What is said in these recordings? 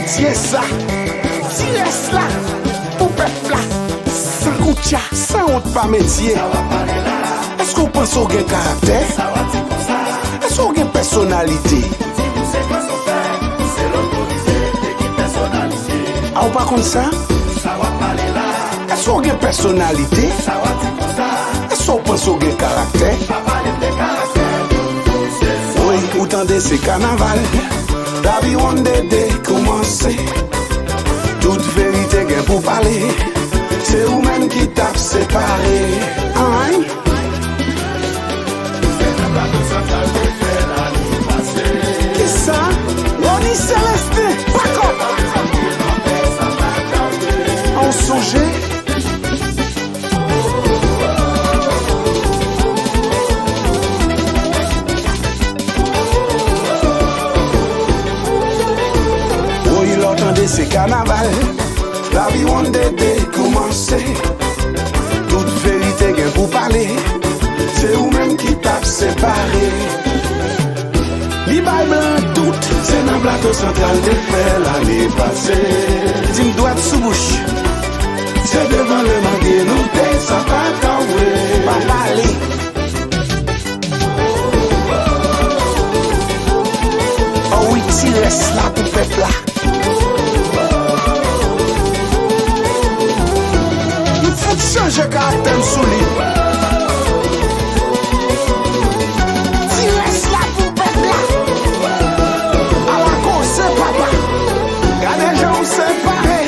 métier ça. Tiresse là, pour peuple là. Sans koutia, sans honte pas métier. Est-ce qu'on pense au gain caractère? Est-ce qu'on gain personnalité? Ah, ou pas comme ça? Est-ce qu'on gain personnalité? Est-ce qu'on pense au gain caractère? Oui, ou tendez c'est carnaval. La vie on dédé commencer. Toute vérité gain pour parler. C'est vous-même qui tape séparé. Aïe. Qui ça? Ronnie Célestin. Pas comme. On songeait. C'est carnaval, la vie on dédé commencer. Toute vérité gain pour parler. C'est vous-même qui tape séparé. Li bay blanc tout, c'est dans plateau central de fait l'année passée. Dis droite sous bouche. C'est devant le mangué, nous t'es ça pas t'envoyer. Pas parler. Oh oui, tu restes là pour peuple là. Change caractère sous lui. Tu restes là pour peuple là. À la cause papa. Y'a des gens séparés.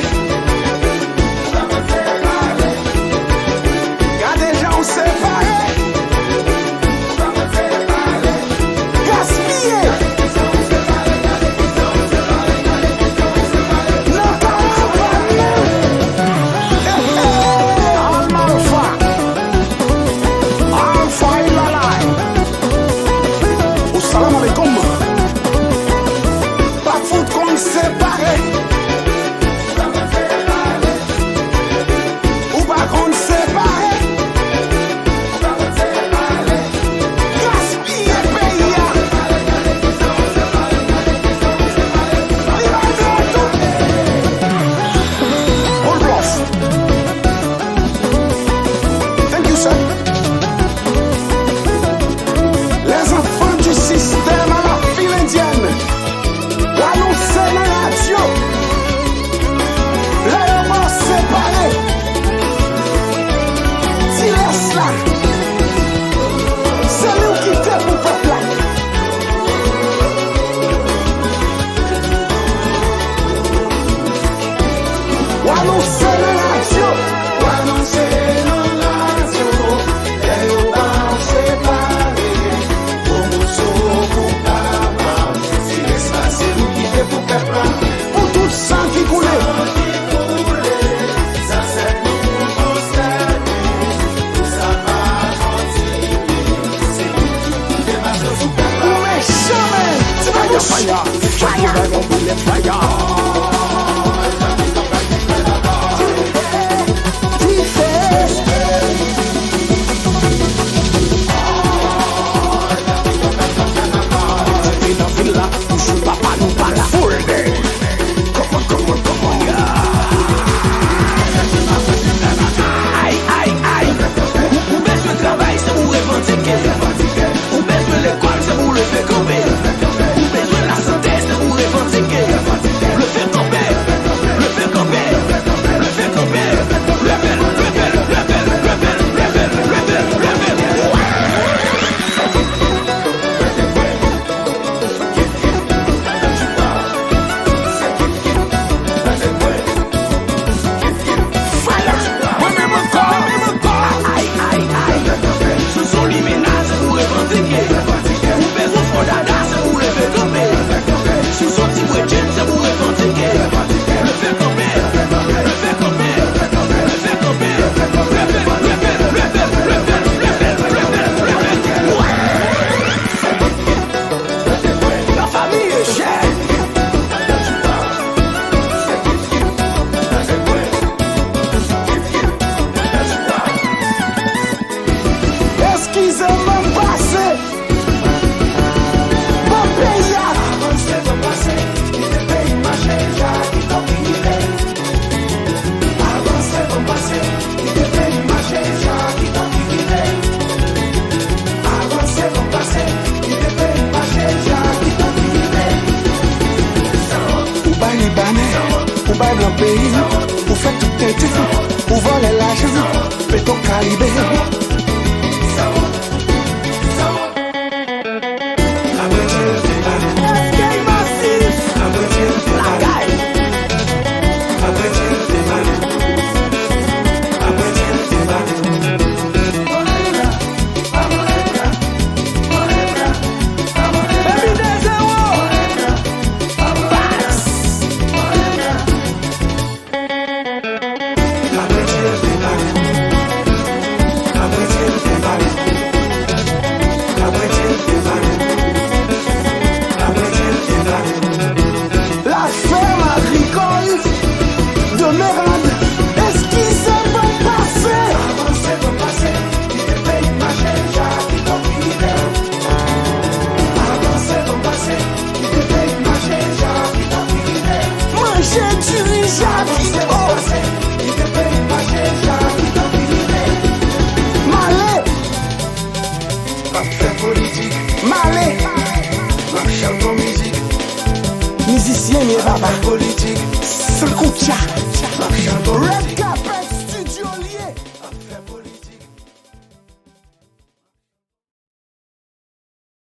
Y'a des gens séparés. Musicien, mais papa politique. Seul coup de chat. Red Cap.